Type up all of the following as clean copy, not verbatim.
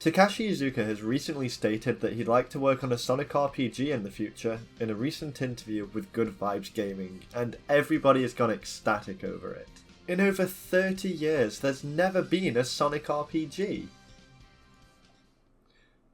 Takashi Iizuka has recently stated that he'd like to work on a Sonic RPG in the future in a recent interview with Good Vibes Gaming, and everybody has gone ecstatic over it. In over 30 years, there's never been a Sonic RPG.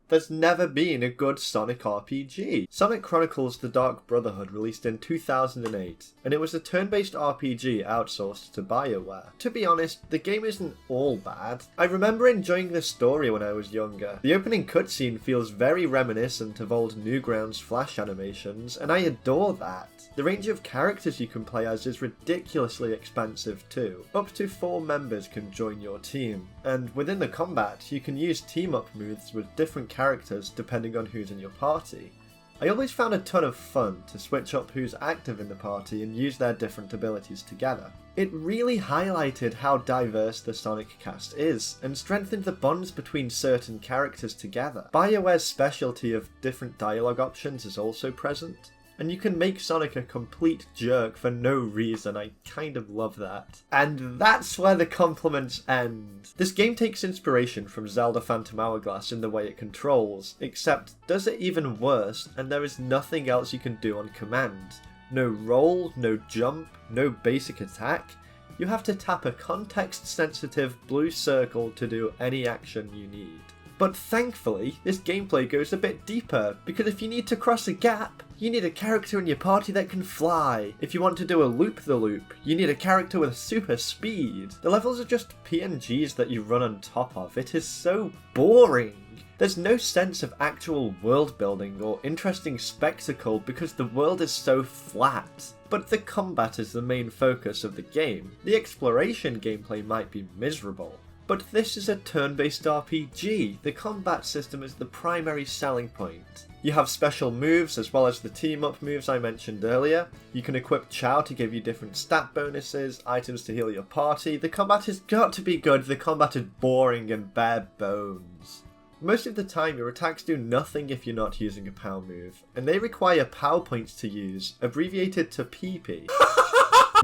There's never been a good Sonic RPG. Sonic Chronicles: The Dark Brotherhood released in 2008, and it was a turn-based RPG outsourced to BioWare. To be honest, the game isn't all bad. I remember enjoying the story when I was younger. The opening cutscene feels very reminiscent of old Newgrounds Flash animations, and I adore that. The range of characters you can play as is ridiculously expansive too. Up to 4 members can join your team, and within the combat you can use team-up moves with different characters depending on who's in your party. I always found a ton of fun to switch up who's active in the party and use their different abilities together. It really highlighted how diverse the Sonic cast is, and strengthened the bonds between certain characters together. BioWare's specialty of different dialogue options is also present, and you can make Sonic a complete jerk for no reason. I kind of love that. And that's where the compliments end. This game takes inspiration from Zelda Phantom Hourglass in the way it controls, except does it even worse, and there is nothing else you can do on command. No roll, no jump, no basic attack. You have to tap a context-sensitive blue circle to do any action you need. But thankfully, this gameplay goes a bit deeper, because if you need to cross a gap, you need a character in your party that can fly. If you want to do a loop-the-loop, you need a character with super speed. The levels are just PNGs that you run on top of. It is so boring. There's no sense of actual world building or interesting spectacle because the world is so flat. But the combat is the main focus of the game. The exploration gameplay might be miserable, but this is a turn-based RPG. The combat system is the primary selling point. You have special moves as well as the team-up moves I mentioned earlier. You can equip Chow to give you different stat bonuses, items to heal your party. The combat has got to be good. The combat is boring and bare bones. Most of the time your attacks do nothing if you're not using a POW move, and they require POW points to use, abbreviated to PP.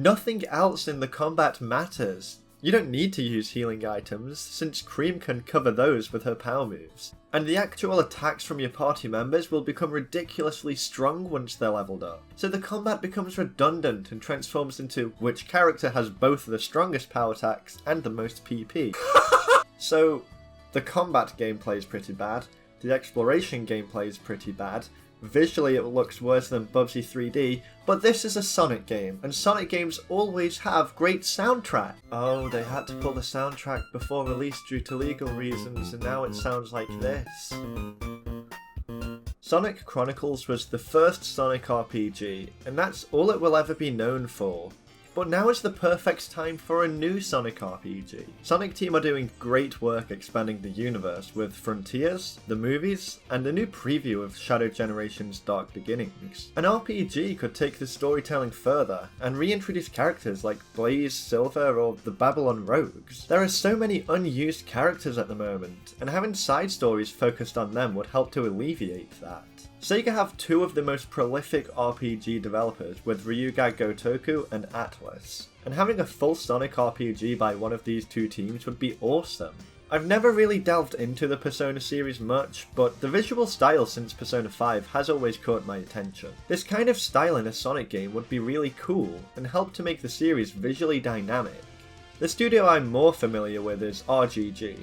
Nothing else in the combat matters. You don't need to use healing items, since Cream can cover those with her POW moves. And the actual attacks from your party members will become ridiculously strong once they're leveled up. So the combat becomes redundant and transforms into which character has both the strongest POW attacks and the most PP. So, the combat gameplay is pretty bad, the exploration gameplay is pretty bad, visually it looks worse than Bubsy 3D, but this is a Sonic game, and Sonic games always have great soundtrack. Oh, they had to pull the soundtrack before release due to legal reasons, and now it sounds like this. Sonic Chronicles was the first Sonic RPG, and that's all it will ever be known for. But now is the perfect time for a new Sonic RPG. Sonic Team are doing great work expanding the universe with Frontiers, the movies, and a new preview of Shadow Generation's Dark Beginnings. An RPG could take the storytelling further and reintroduce characters like Blaze, Silver, or the Babylon Rogues. There are so many unused characters at the moment, and having side stories focused on them would help to alleviate that. Sega have 2 of the most prolific RPG developers with Ryuga Gotoku and Atlas, and having a full Sonic RPG by one of these 2 teams would be awesome. I've never really delved into the Persona series much, but the visual style since Persona 5 has always caught my attention. This kind of style in a Sonic game would be really cool, and help to make the series visually dynamic. The studio I'm more familiar with is RGG.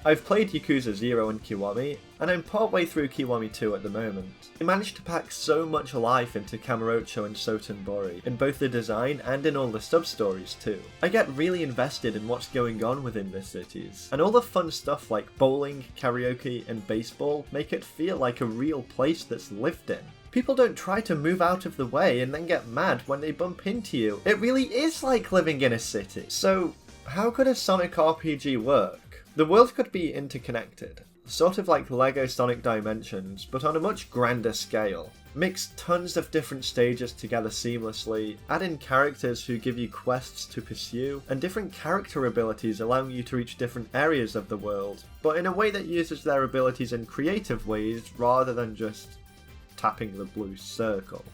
I've played Yakuza 0 and Kiwami, and I'm partway through Kiwami 2 at the moment. They managed to pack so much life into Kamurocho and Sotenbori, in both the design and in all the sub-stories too. I get really invested in what's going on within the cities, and all the fun stuff like bowling, karaoke, and baseball make it feel like a real place that's lived in. People don't try to move out of the way and then get mad when they bump into you. It really is like living in a city. So, how could a Sonic RPG work? The world could be interconnected, sort of like LEGO Sonic Dimensions, but on a much grander scale. Mix tons of different stages together seamlessly, add in characters who give you quests to pursue, and different character abilities allowing you to reach different areas of the world, but in a way that uses their abilities in creative ways rather than just tapping the blue circle.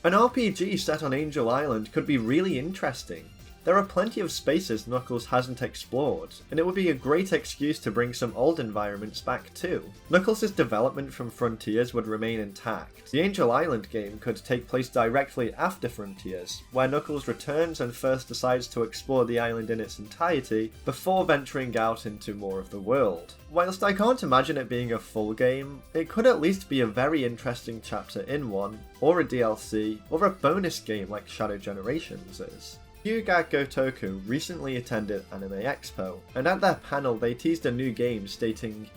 An RPG set on Angel Island could be really interesting. There are plenty of spaces Knuckles hasn't explored, and it would be a great excuse to bring some old environments back too. Knuckles' development from Frontiers would remain intact. The Angel Island game could take place directly after Frontiers, where Knuckles returns and first decides to explore the island in its entirety before venturing out into more of the world. Whilst I can't imagine it being a full game, it could at least be a very interesting chapter in one, or a DLC, or a bonus game like Shadow Generations is. Ryuga Gotoku recently attended Anime Expo, and at their panel they teased a new game stating,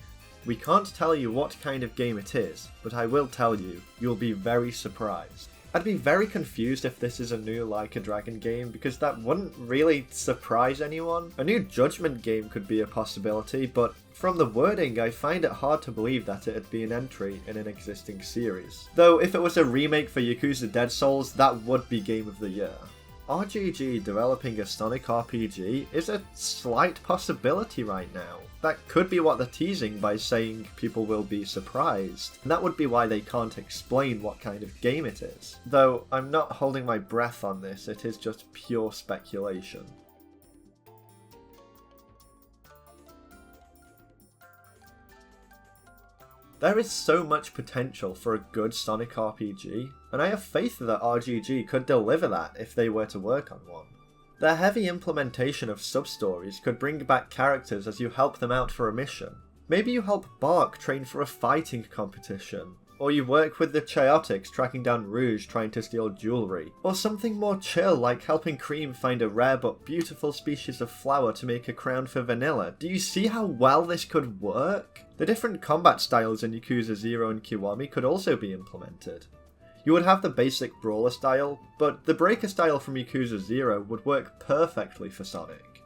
"We can't tell you what kind of game it is, but I will tell you, you'll be very surprised." I'd be very confused if this is a new Like a Dragon game, because that wouldn't really surprise anyone. A new Judgment game could be a possibility, but from the wording I find it hard to believe that it'd be an entry in an existing series. Though if it was a remake for Yakuza Dead Souls, that would be Game of the Year. RGG developing a Sonic RPG is a slight possibility right now. That could be what they're teasing by saying people will be surprised, and that would be why they can't explain what kind of game it is. Though I'm not holding my breath on this, it is just pure speculation. There is so much potential for a good Sonic RPG, and I have faith that RGG could deliver that if they were to work on one. Their heavy implementation of sub-stories could bring back characters as you help them out for a mission. Maybe you help Bark train for a fighting competition, or you work with the Chaotix tracking down Rouge trying to steal jewellery, or something more chill like helping Cream find a rare but beautiful species of flower to make a crown for Vanilla. Do you see how well this could work? The different combat styles in Yakuza 0 and Kiwami could also be implemented. You would have the basic brawler style, but the breaker style from Yakuza 0 would work perfectly for Sonic.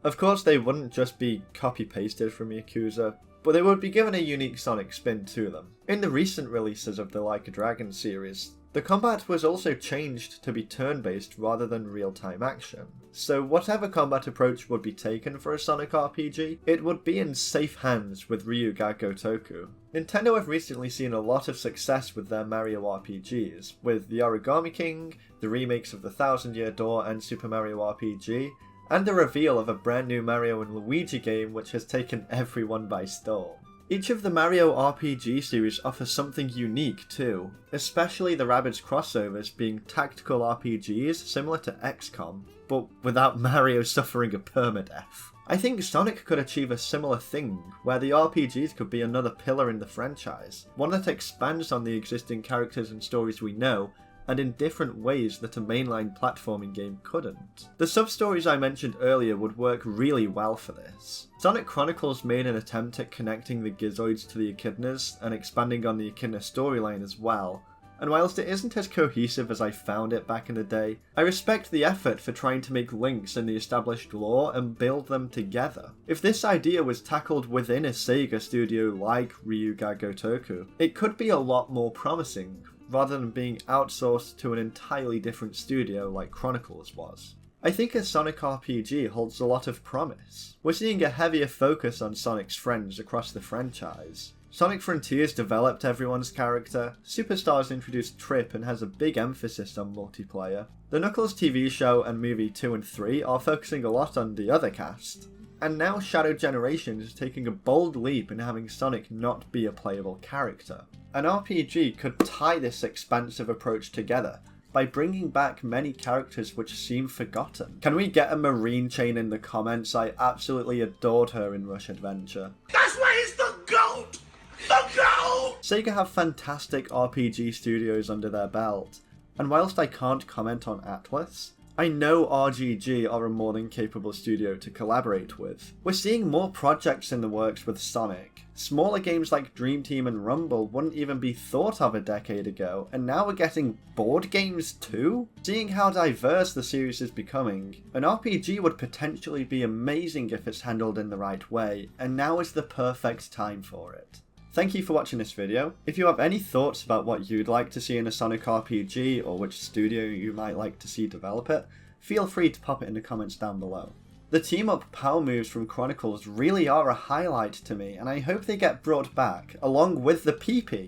Of course they wouldn't just be copy-pasted from Yakuza, but they would be given a unique Sonic spin to them. In the recent releases of the Like a Dragon series, the combat was also changed to be turn-based rather than real-time action. So whatever combat approach would be taken for a Sonic RPG, it would be in safe hands with Ryuga Gotoku. Nintendo have recently seen a lot of success with their Mario RPGs, with the Origami King, the remakes of the Thousand Year Door and Super Mario RPG, and the reveal of a brand new Mario and Luigi game which has taken everyone by storm. Each of the Mario RPG series offers something unique too, especially the Rabbids crossovers being tactical RPGs similar to XCOM, but without Mario suffering a permadeath. I think Sonic could achieve a similar thing, where the RPGs could be another pillar in the franchise, one that expands on the existing characters and stories we know, and in different ways that a mainline platforming game couldn't. The sub-stories I mentioned earlier would work really well for this. Sonic Chronicles made an attempt at connecting the Gizoids to the Echidnas and expanding on the Echidna storyline as well, and whilst it isn't as cohesive as I found it back in the day, I respect the effort for trying to make links in the established lore and build them together. If this idea was tackled within a Sega studio like Ryuga Gotoku, it could be a lot more promising, rather than being outsourced to an entirely different studio like Chronicles was. I think a Sonic RPG holds a lot of promise. We're seeing a heavier focus on Sonic's friends across the franchise. Sonic Frontiers developed everyone's character, Superstars introduced Trip and has a big emphasis on multiplayer. The Knuckles TV show and movie 2 and 3 are focusing a lot on the other cast. And now Shadow Generations is taking a bold leap in having Sonic not be a playable character. An RPG could tie this expansive approach together by bringing back many characters which seem forgotten. Can we get a Marine Chain in the comments? I absolutely adored her in Rush Adventure. That's why he's the GOAT! The GOAT! Sega have fantastic RPG studios under their belt, and whilst I can't comment on Atlas, I know RGG are a more than capable studio to collaborate with. We're seeing more projects in the works with Sonic. Smaller games like Dream Team and Rumble wouldn't even be thought of a decade ago, and now we're getting board games too? Seeing how diverse the series is becoming, an RPG would potentially be amazing if it's handled in the right way, and now is the perfect time for it. Thank you for watching this video. If you have any thoughts about what you'd like to see in a Sonic RPG, or which studio you might like to see develop it, feel free to pop it in the comments down below. The team-up power moves from Chronicles really are a highlight to me, and I hope they get brought back, along with the PP.